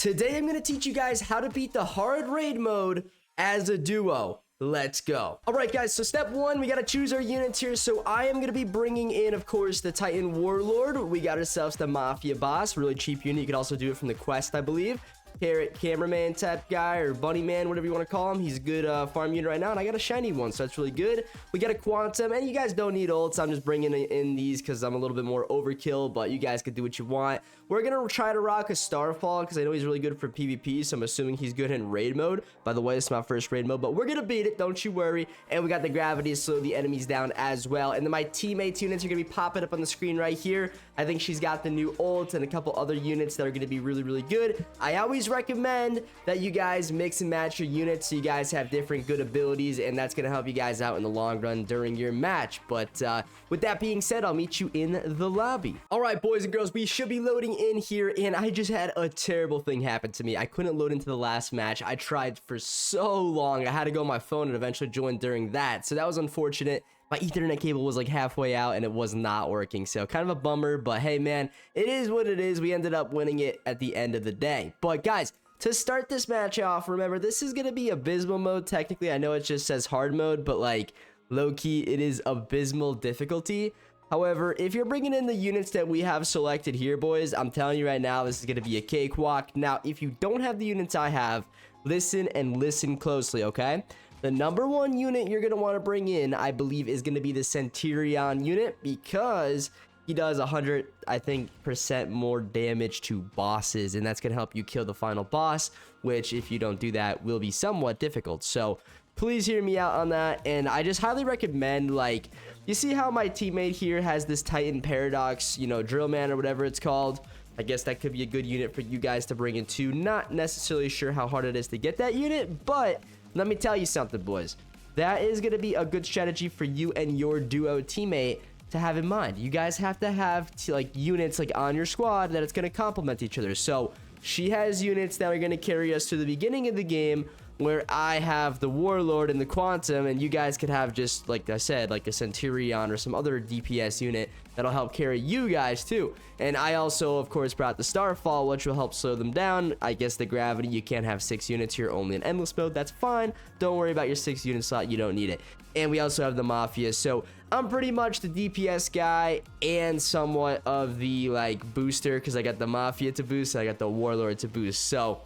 Today I'm going to teach you guys how to beat the hard raid mode as a duo. Let's go. All right, guys, so step one, we got to choose our units here. So I am going to be bringing in, of course, the Titan Warlord. We got ourselves the Mafia Boss, really cheap unit. You can also do it from the quest, I believe. Carrot cameraman type guy, or bunny man, whatever you want to call him. He's a good farm unit right now, and I got a shiny one, so that's really good. We got a quantum, and you guys don't need ults. I'm just bringing in these because I'm a little bit more overkill, but you guys can do what you want. We're gonna try to rock a Starfall because I know he's really good for PvP, so I'm assuming he's good in raid mode. By the way, this is my first raid mode, but we're gonna beat it, don't you worry. And we got the gravity to slow the enemies down as well. And then my teammates units are gonna be popping up on the screen right here. I think she's got the new ult and a couple other units that are gonna be really good. I always recommend that you guys mix and match your units so you guys have different good abilities, and that's gonna help you guys out in the long run during your match. But with that being said, I'll meet you in the lobby. All right, boys and girls, we should be loading in here, and I just had a terrible thing happen to me. I couldn't load into the last match. I tried for so long. I had to go on my phone and eventually join during that, so that was unfortunate. My Ethernet cable was like halfway out and it was not working, so kind of a bummer, but hey man, it is what it is. We ended up winning it at the end of the day. But guys, to start this match off, remember, this is going to be abysmal mode technically. I know it just says hard mode, but like low-key it is abysmal difficulty. However, if you're bringing in the units that we have selected here, boys, I'm telling you right now, this is going to be a cakewalk. Now, if you don't have the units I have, listen and listen closely, okay? The number one unit you're going to want to bring in, I believe, is going to be the Centurion unit, because he does 100, I think, % more damage to bosses, and that's going to help you kill the final boss, which, if you don't do that, will be somewhat difficult. So please hear me out on that, and I just highly recommend, like, you see how my teammate here has this Titan Paradox, you know, drill man or whatever it's called. I guess that could be a good unit for you guys to bring in too. Not necessarily sure how hard it is to get that unit, but let me tell you something, boys. That is going to be a good strategy for you and your duo teammate to have in mind. You guys have to have like units like on your squad that it's going to complement each other. So she has units that are going to carry us to the beginning of the game, where I have the Warlord and the Quantum, and you guys could have, just like I said, like a Centurion or some other DPS unit that'll help carry you guys too. And I also, of course, brought the Starfall, which will help slow them down. I guess the gravity, you can't have 6 units here, only in endless mode. That's fine. Don't worry about your 6 unit slot. You don't need it. And we also have the Mafia. So I'm pretty much the DPS guy and somewhat of the like booster, because I got the Mafia to boost and I got the Warlord to boost. So,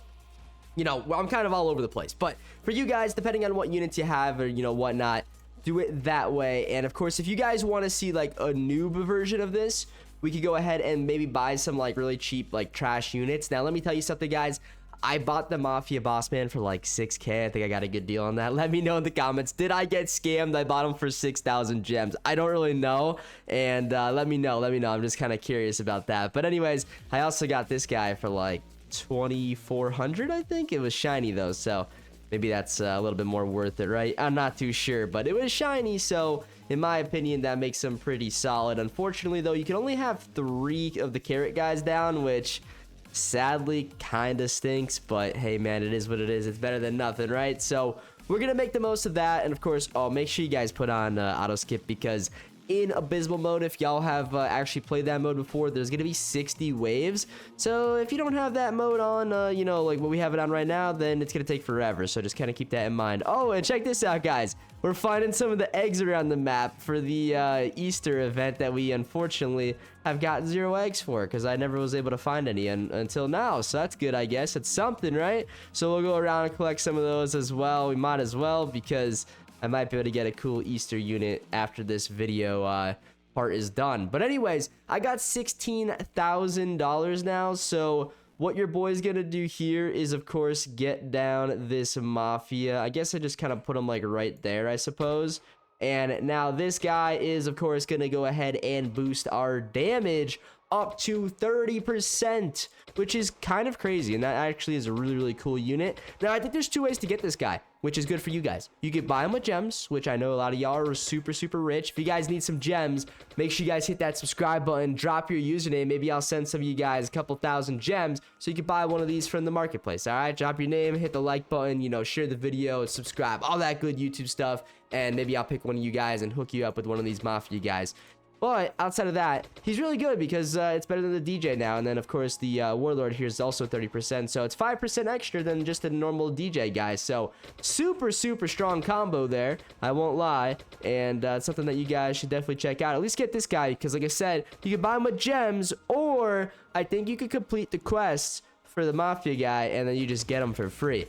you know, I'm kind of all over the place. But for you guys, depending on what units you have or, you know, whatnot, do it that way. And of course, if you guys want to see like a noob version of this, we could go ahead and maybe buy some like really cheap like trash units. Now, let me tell you something, guys. I bought the Mafia Boss Man for like 6K. I think I got a good deal on that. Let me know in the comments. Did I get scammed? I bought him for 6,000 gems. I don't really know. And let me know. I'm just kind of curious about that. But anyways, I also got this guy for like 2,400, I think. It was shiny though, so maybe that's a little bit more worth it, right? I'm not too sure, but it was shiny, so in my opinion, that makes them pretty solid. Unfortunately though, you can only have 3 of the carrot guys down, which sadly kind of stinks, but hey man, it is what it is. It's better than nothing, right? So we're gonna make the most of that. And of course, make sure you guys put on auto skip, because in abysmal mode, if y'all have actually played that mode before, there's gonna be 60 waves. So if you don't have that mode on, you know, like what we have it on right now, then it's gonna take forever. So just kind of keep that in mind. Oh, and check this out, guys. We're finding some of the eggs around the map for the Easter event that we unfortunately have got 0 eggs for, because I never was able to find any until now. So that's good, I guess. It's something, right? So we'll go around and collect some of those as well. We might as well, because I might be able to get a cool Easter unit after this video part is done. But anyways, I got $16,000 now. So what your boy's gonna do here is, of course, get down this Mafia. I guess I just kind of put him like right there, I suppose. And now this guy is, of course, gonna go ahead and boost our damage up to 30%, which is kind of crazy, and that actually is a really cool unit. Now, I think there's 2 ways to get this guy, which is good for you guys. You could buy him with gems, which I know a lot of y'all are super rich. If you guys need some gems, make sure you guys hit that subscribe button, drop your username. Maybe I'll send some of you guys a couple thousand gems so you can buy one of these from the marketplace. All right, drop your name, hit the like button, you know, share the video, subscribe, all that good YouTube stuff, and maybe I'll pick one of you guys and hook you up with one of these Mafia guys. But outside of that, he's really good because it's better than the DJ now. And then, of course, the Warlord here is also 30%. So it's 5% extra than just a normal DJ, guys. So super, super strong combo there. I won't lie. And it's something that you guys should definitely check out. At least get this guy because, like I said, you can buy him with gems. Or I think you could complete the quests for the Mafia guy and then you just get him for free.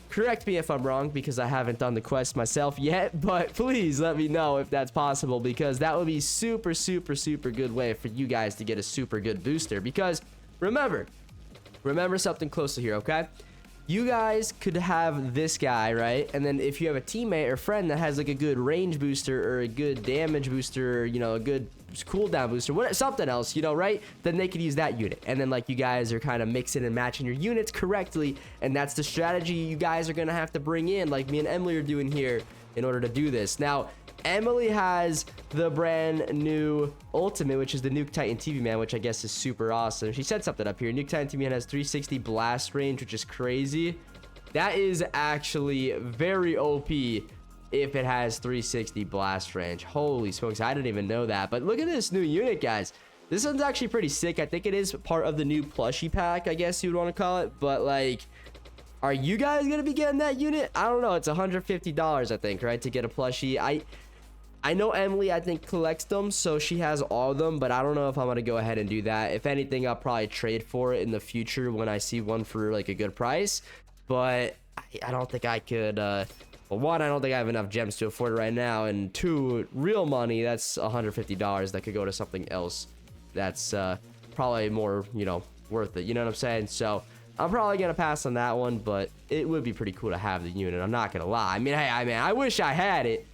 Correct me if I'm wrong because I haven't done the quest myself yet, but please let me know if that's possible because that would be super, super, super good way for you guys to get a super good booster. Because remember something close to here, okay? You guys could have this guy, right? And then if you have a teammate or friend that has like a good range booster or a good damage booster, or, you know, a good cooldown booster, something else, you know, right? Then they could use that unit. And then like you guys are kind of mixing and matching your units correctly. And that's the strategy you guys are going to have to bring in like me and Emily are doing here in order to do this. Now, Emily has the brand new ultimate, which is the Nuke Titan TV Man, which I guess is super awesome. She said something up here. Nuke Titan TV Man has 360 blast range, which is crazy. That is actually very OP if it has 360 blast range. Holy smokes, I didn't even know that. But look at this new unit, guys. This one's actually pretty sick. I think it is part of the new plushie pack, I guess you would want to call it. But like, are you guys gonna be getting that unit? I don't know. It's $150, I think, right, to get a plushie. I know Emily, I think, collects them, so she has all of them, but I don't know if I'm going to go ahead and do that. If anything, I'll probably trade for it in the future when I see one for, like, a good price. But I don't think I could, well, one, I don't think I have enough gems to afford it right now, and two, real money, that's $150 that could go to something else that's probably more, you know, worth it. You know what I'm saying? So I'm probably going to pass on that one, but it would be pretty cool to have the unit. I'm not going to lie. I mean, hey, I wish I had it.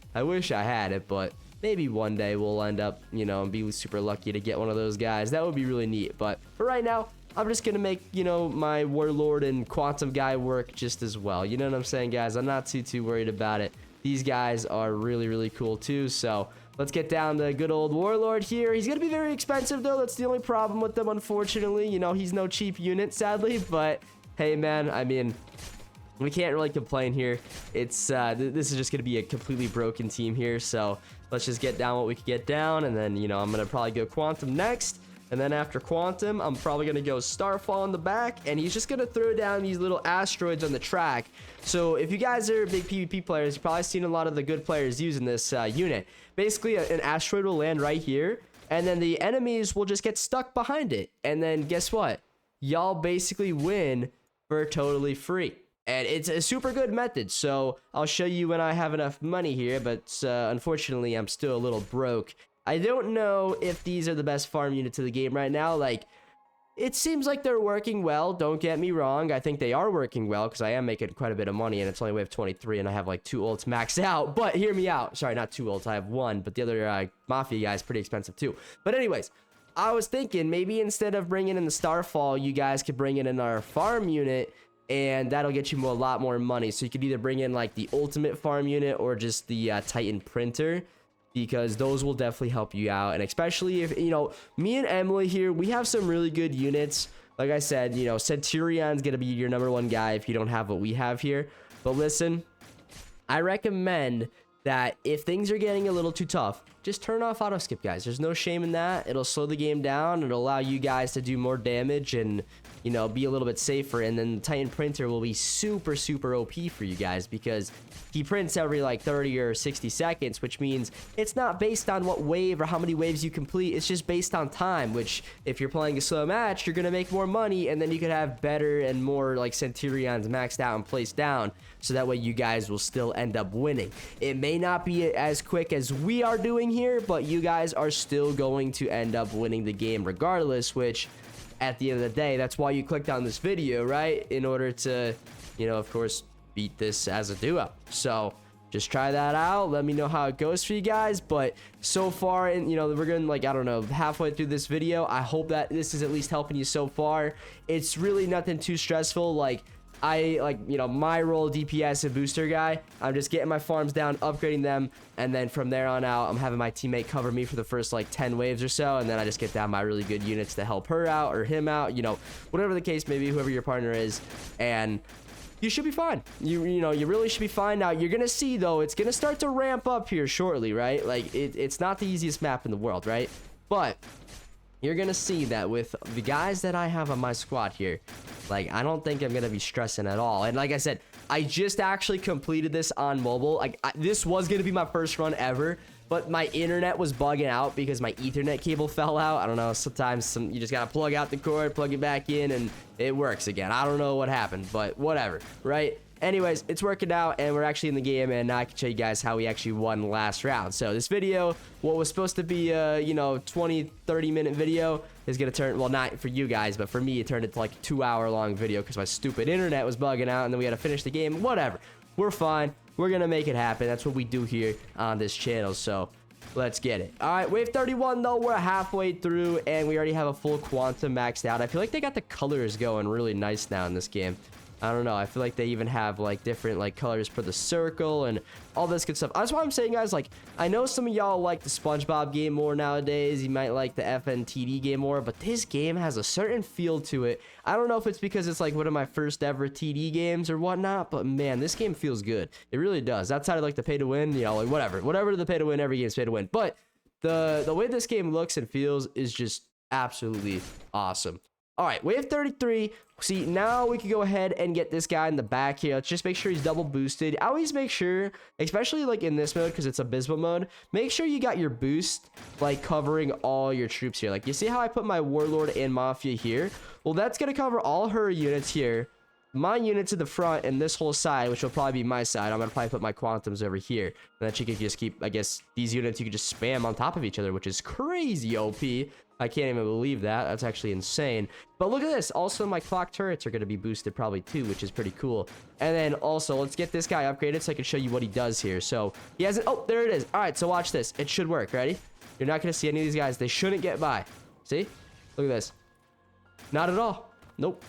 But maybe one day we'll end up, you know, and be super lucky to get one of those guys. That would be really neat. But for right now, I'm just going to make, you know, my Warlord and Quantum guy work just as well. You know what I'm saying, guys? I'm not too worried about it. These guys are really, really cool too. So let's get down to good old Warlord here. He's going to be very expensive, though. That's the only problem with them, unfortunately. You know, he's no cheap unit, sadly. But hey, man, I mean, we can't really complain here. It's this is just gonna be a completely broken team here, so let's just get down what we can get down. And then, you know, I'm gonna probably go Quantum next, and then after Quantum I'm probably gonna go Starfall in the back, and he's just gonna throw down these little asteroids on the track. So if you guys are big PvP players, you've probably seen a lot of the good players using this unit. Basically, an asteroid will land right here, and then the enemies will just get stuck behind it, and then guess what, y'all basically win for totally free. And it's a super good method, so I'll show you when I have enough money here, but unfortunately, I'm still a little broke. I don't know if these are the best farm units of the game right now. Like, it seems like they're working well, don't get me wrong. I think they are working well, because I am making quite a bit of money, and it's only wave 23, and I have, like, 2 ults maxed out. But hear me out. Sorry, not 2 ults, I have 1, but the other Mafia guy is pretty expensive, too. But anyways, I was thinking, maybe instead of bringing in the Starfall, you guys could bring in our farm unit, and that'll get you a lot more money. So you could either bring in like the ultimate farm unit or just the Titan printer, because those will definitely help you out. And especially if, you know, me and Emily here, we have some really good units. Like I said, you know, Centurion's gonna be your #1 guy if you don't have what we have here. But listen, I recommend that if things are getting a little too tough, just turn off auto skip, guys. There's no shame in that. It'll slow the game down. It'll allow you guys to do more damage and, you know, be a little bit safer. And then the Titan printer will be super OP for you guys, because he prints every like 30 or 60 seconds, which means it's not based on what wave or how many waves you complete. It's just based on time, which if you're playing a slow match, you're going to make more money, and then you could have better and more like Centurions maxed out and placed down, so that way you guys will still end up winning. It may not be as quick as we are doing here, but you guys are still going to end up winning the game regardless, which at the end of the day, that's why you clicked on this video, right? In order to, you know, of course, beat this as a duo. So just try that out. Let me know how it goes for you guys. But so far, and you know, we're going like, I don't know, halfway through this video. I hope that this is at least helping you so far. It's really nothing too stressful. Like, you know, my role DPS and booster guy, I'm just getting my farms down, upgrading them, and then from there on out, I'm having my teammate cover me for the first like 10 waves or so, and then I just get down my really good units to help her out or him out, you know, whatever the case may be, whoever your partner is. And you should be fine. You know, you really should be fine. Now, you're gonna see, though, it's gonna start to ramp up here shortly, right? Like, it's not the easiest map in the world, right? But you're gonna see that with the guys that I have on my squad here, like, I don't think I'm gonna be stressing at all. And like I said, I just actually completed this on mobile. Like, this was gonna be my first run ever, but my internet was bugging out because my Ethernet cable fell out. I don't know, sometimes you just gotta plug out the cord, plug it back in, and it works again. I don't know what happened, but whatever, right? Anyways, it's working out, and we're actually in the game, and now I can show you guys how we actually won last round. So this video, what was supposed to be a, you know, 20-30 minute video, is gonna turn, well, not for you guys, but for me, it turned into like a 2-hour long video because my stupid internet was bugging out, and then we had to finish the game. Whatever, we're fine. We're gonna make it happen. That's what we do here on this channel, so let's get it. All right, wave 31, though, we're halfway through, and we already have a full quantum maxed out. I feel like they got the colors going really nice now in this game. I don't know, I feel like they even have like different like colors for the circle and all this good stuff. That's why I'm saying, guys, like, I know some of y'all like the SpongeBob game more nowadays. You might like the FNTD game more, but this game has a certain feel to it. I don't know if it's because it's like one of my first ever TD games or whatnot, but man, this game feels good. It really does. Outside of like the pay to win, you know, like whatever the pay to win, every game's pay to win. But the way this game looks and feels is just absolutely awesome. All right, wave 33. See, now we can go ahead and get this guy in the back here. Let's just make sure he's double boosted. I always make sure, especially like in this mode, because it's abysmal mode, make sure you got your boost like covering all your troops here. Like, you see how I put my warlord and mafia here? Well, that's gonna cover all her units here, my units in the front, and this whole side, which will probably be my side. I'm gonna probably put my quantums over here, and then she can just keep, I guess, these units you can just spam on top of each other, which is crazy OP. I can't even believe that. That's actually insane. But look at this. Also, my clock turrets are going to be boosted probably too, which is pretty cool. And then also, let's get this guy upgraded so I can show you what he does here. So he has it. Oh, there it is. All right, so watch this. It should work. Ready? You're not going to see any of these guys. They shouldn't get by. See? Look at this. Not at all. Nope.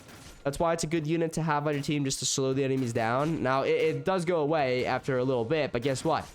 That's why it's a good unit to have on your team, just to slow the enemies down. Now, it does go away after a little bit, but guess what?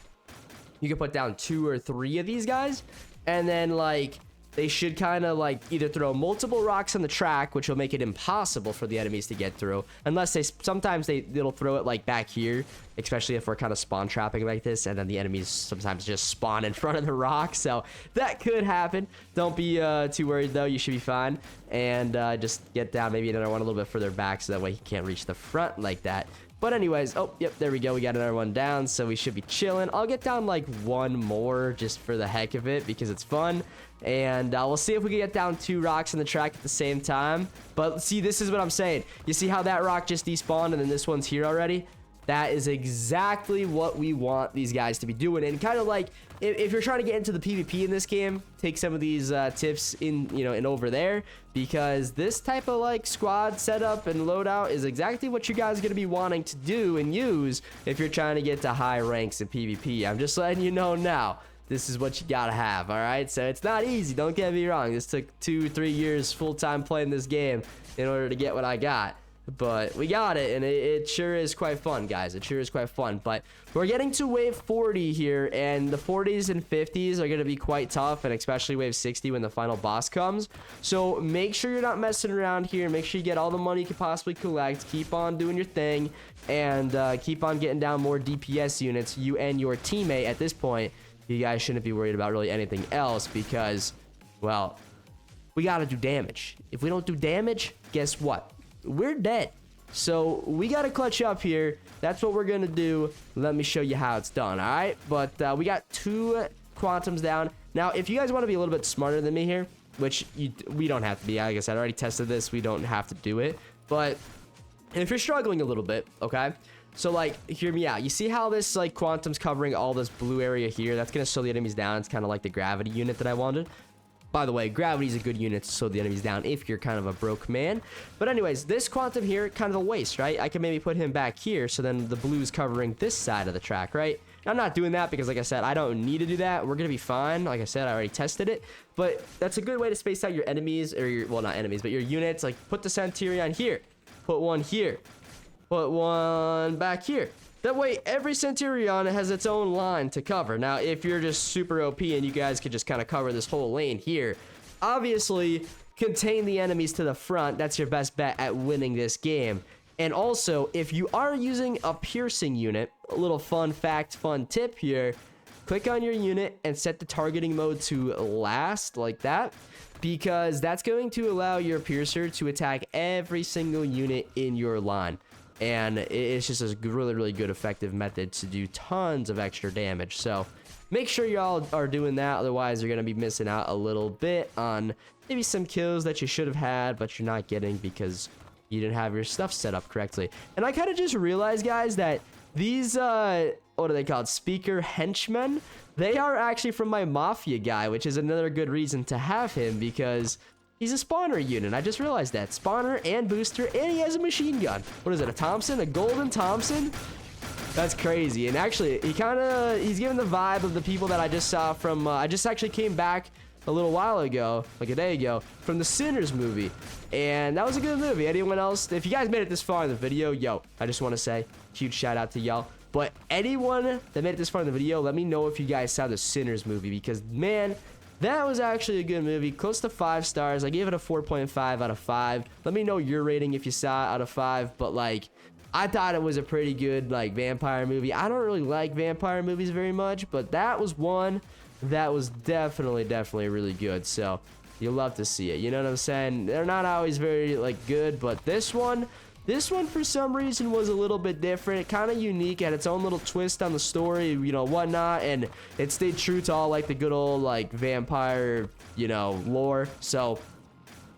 You can put down 2 or 3 of these guys, and then, like, they should kind of like either throw multiple rocks on the track, which will make it impossible for the enemies to get through, unless sometimes they'll throw it like back here, especially if we're kind of spawn trapping like this, and then the enemies sometimes just spawn in front of the rock. So that could happen. Don't be too worried though. You should be fine, and just get down maybe another one a little bit further back, so that way he can't reach the front like that. But anyways, oh, yep, there we go. We got another one down, so we should be chilling. I'll get down like 1 more just for the heck of it because it's fun. And we'll see if we can get down 2 rocks in the track at the same time. But see, this is what I'm saying. You see how that rock just despawned and then this one's here already? That is exactly what we want these guys to be doing. And kind of like, if you're trying to get into the PvP in this game, take some of these tips in, you know, and over there, because this type of like squad setup and loadout is exactly what you guys are going to be wanting to do and use if you're trying to get to high ranks in PvP. I'm just letting you know now. This is what you gotta have, all right? So it's not easy, don't get me wrong. This took 2-3 years full-time playing this game in order to get what I got. But we got it, and it sure is quite fun, guys. It sure is quite fun. But we're getting to wave 40 here, and the 40s and 50s are going to be quite tough, and especially wave 60 when the final boss comes. So make sure you're not messing around here. Make sure you get all the money you can possibly collect. Keep on doing your thing, and keep on getting down more DPS units. You and your teammate at this point, you guys shouldn't be worried about really anything else because, well, we got to do damage. If we don't do damage, guess what? We're dead. So we got to clutch up here. That's what we're going to do. Let me show you how it's done, all right? But we got 2 quantums down. Now, if you guys want to be a little bit smarter than me here, which we don't have to be. Like I said, I already tested this. We don't have to do it. But if you're struggling a little bit, okay? So, like, hear me out. You see how this, like, quantum's covering all this blue area here? That's going to slow the enemies down. It's kind of like the gravity unit that I wanted. By the way, gravity is a good unit to slow the enemies down if you're kind of a broke man. But anyways, this quantum here, kind of a waste, right? I can maybe put him back here, so then the blue's covering this side of the track, right? I'm not doing that because, like I said, I don't need to do that. We're going to be fine. Like I said, I already tested it. But that's a good way to space out your enemies, or your, well, not enemies, but your units. Like, put the Centurion here. Put one here. Put one back here. That way, every Centurion has its own line to cover. Now, if you're just super OP and you guys could just kind of cover this whole lane here, obviously, contain the enemies to the front. That's your best bet at winning this game. And also, if you are using a piercing unit, a little fun fact, fun tip here, click on your unit and set the targeting mode to last, like that, because that's going to allow your piercer to attack every single unit in your line. And it's just a really, really good effective method to do tons of extra damage. So make sure y'all are doing that, otherwise you're going to be missing out a little bit on maybe some kills that you should have had, but you're not getting because you didn't have your stuff set up correctly. And I kind of just realized, guys, that these, what are they called? Speaker henchmen? They are actually from my Mafia guy, which is another good reason to have him because he's a spawner unit. I just realized that. Spawner and booster, and he has a machine gun. What is it, a Thompson? A golden Thompson? That's crazy. And actually, he's giving the vibe of the people that I just saw from, I just actually came back a little while ago, like a day ago, from the Sinners movie. And that was a good movie. Anyone else? If you guys made it this far in the video, yo, I just want to say huge shout out to y'all. But anyone that made it this far in the video, let me know if you guys saw the Sinners movie, because man, that was actually a good movie. Close to 5 stars. I gave it a 4.5 out of 5. Let me know your rating if you saw it out of 5. But like, I thought it was a pretty good like vampire movie. I don't really like vampire movies very much, but that was one that was definitely really good. So you'll love to see it. You know what I'm saying? They're not always very like good, but this one for some reason was a little bit different, kind of unique, had its own little twist on the story, you know, whatnot, and it stayed true to all like the good old like vampire, you know, lore. So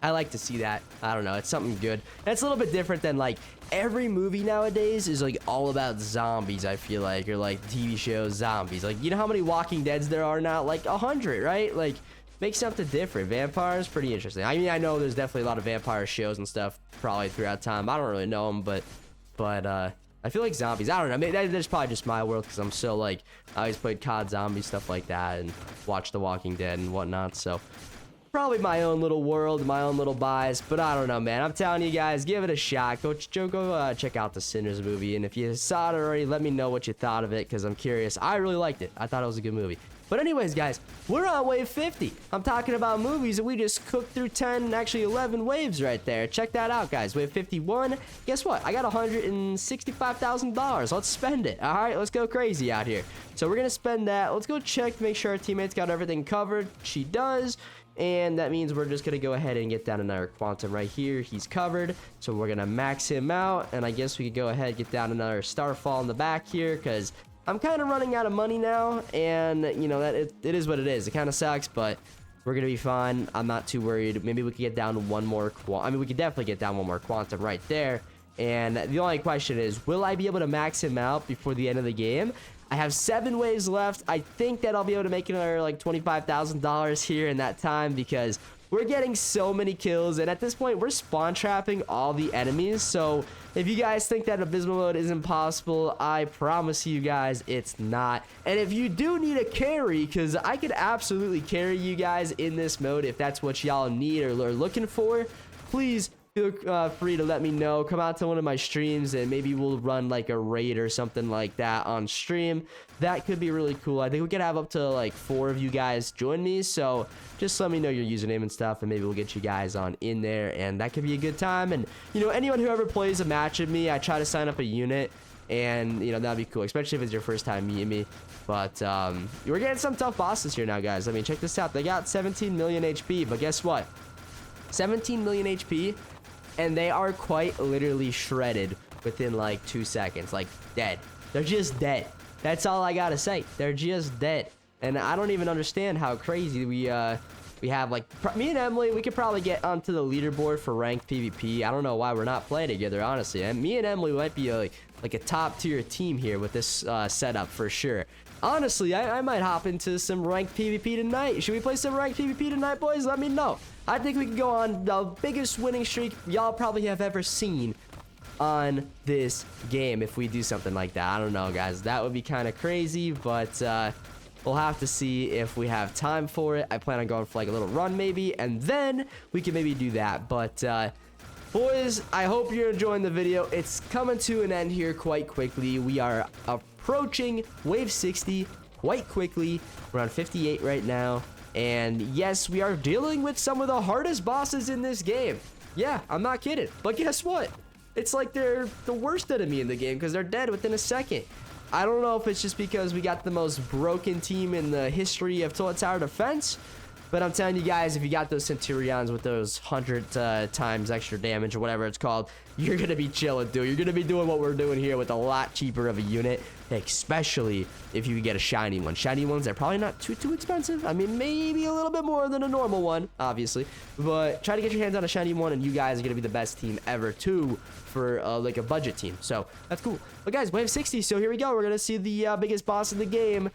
I like to see that. I don't know, it's something good. And it's a little bit different than like every movie nowadays is like all about zombies, I feel like, or like TV shows zombies. Like, you know how many Walking Deads there are now? Like 100, right? Like, make something different. Vampires, pretty interesting. I mean, I know there's definitely a lot of vampire shows and stuff probably throughout time. I don't really know them, but I feel like zombies, I don't know, maybe that's probably just my world because I'm so like, I always played COD Zombie, stuff like that, and watched The Walking Dead and whatnot. So probably my own little world, my own little bias, but I don't know, man. I'm telling you guys, give it a shot. Go check out the Sinners movie, and if you saw it already, let me know what you thought of it, because I'm curious. I really liked it. I thought it was a good movie. But anyways, guys, we're on wave 50. I'm talking about movies, and we just cooked through 10, actually 11 waves right there. Check that out, guys. Wave 51. Guess what? I got $165,000. Let's spend it. All right, let's go crazy out here. So we're going to spend that. Let's go check to make sure our teammates got everything covered. She does. And that means we're just going to go ahead and get down another quantum right here. He's covered. So we're going to max him out. And I guess we could go ahead and get down another starfall in the back here, because I'm kind of running out of money now, and you know that it is what it is. It kind of sucks, but we're gonna be fine. I'm not too worried. Maybe we could get down one more we could definitely get down one more quantum right there. And the only question is, will I be able to max him out before the end of the game? I have 7 waves left. I think that I'll be able to make another like $25,000 here in that time, because we're getting so many kills, and at this point we're spawn trapping all the enemies. So if you guys think that abysmal mode isn't possible, I promise you guys it's not. And if you do need a carry, because I could absolutely carry you guys in this mode if that's what y'all need or are looking for, please feel free to let me know. Come out to one of my streams and maybe we'll run like a raid or something like that on stream. That could be really cool. I think we could have up to like 4 of you guys join me, so just let me know your username and stuff, and maybe we'll get you guys on in there, and that could be a good time. And you know, anyone who ever plays a match with me, I try to sign up a unit, and you know, that'd be cool, especially if it's your first time meeting me. But we're getting some tough bosses here now, guys. I mean, check this out. They got 17 million HP, but guess what? 17 million HP, and they are quite literally shredded within like 2 seconds, like dead. They're just dead. That's all I gotta say. They're just dead. And I don't even understand how crazy we have. Like, me and Emily, we could probably get onto the leaderboard for ranked PvP. I don't know why we're not playing together, honestly. And me and Emily might be like a top tier team here with this setup for sure. Honestly, I might hop into some ranked PvP tonight. Should we play some ranked PvP tonight, boys? Let me know. I think we can go on the biggest winning streak y'all probably have ever seen on this game if we do something like that. I don't know, guys. That would be kind of crazy, but we'll have to see if we have time for it. I plan on going for like a little run maybe, and then we can maybe do that. But boys, I hope you're enjoying the video. It's coming to an end here quite quickly. We are approaching wave 60 quite quickly. We're on 58 right now, and yes, we are dealing with some of the hardest bosses in this game. Yeah, I'm not kidding, but guess what? it's like they're the worst enemy in the game because they're dead within a second. I don't know if it's just because we got the most broken team in the history of Toilet Tower Defense, but I'm telling you guys, if you got those Centurions with those 100 times extra damage or whatever it's called, you're going to be chilling, dude. You're going to be doing what we're doing here with a lot cheaper of a unit, especially if you get a shiny one. Shiny ones, they're probably not too expensive. I mean, maybe a little bit more than a normal one, obviously. But try to get your hands on a shiny one, and you guys are going to be the best team ever, too, for like a budget team. So that's cool. But guys, wave 60. So here we go. We're going to see the biggest boss in the game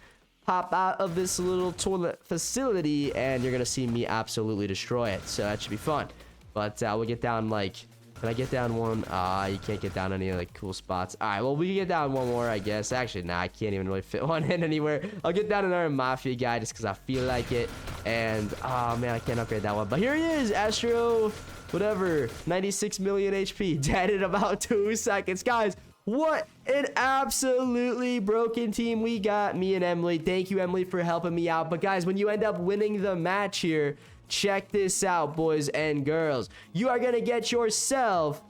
pop out of this little toilet facility, and you're gonna see me absolutely destroy it. So that should be fun. But we'll get down, like, can I get down one? You can't get down any like cool spots. All right, well, we can get down one more, I guess. Actually, nah, I can't even really fit one in anywhere. I'll get down another Mafia guy just because I feel like it. And oh man, I can't upgrade that one, but here he is, Astro whatever, 96 million HP, dead in about 2 seconds. Guys, what an absolutely broken team we got, me and Emily. Thank you, Emily, for helping me out. But guys, when you end up winning the match here, check this out, boys and girls. You are gonna get yourself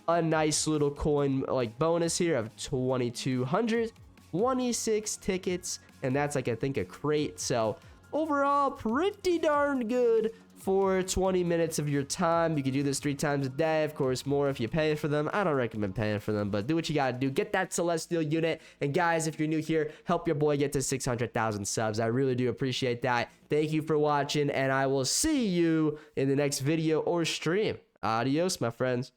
a nice little coin like bonus here of 2,200, 26 tickets, and that's like, I think, a crate. So overall, pretty darn good for 20 minutes of your time. You can do this 3 times a day, of course, more if you pay for them. I don't recommend paying for them, but do what you gotta do. Get that Celestial unit. And guys, if you're new here, help your boy get to 600,000 subs. I really do appreciate that. Thank you for watching, and I will see you in the next video or stream. Adios, my friends.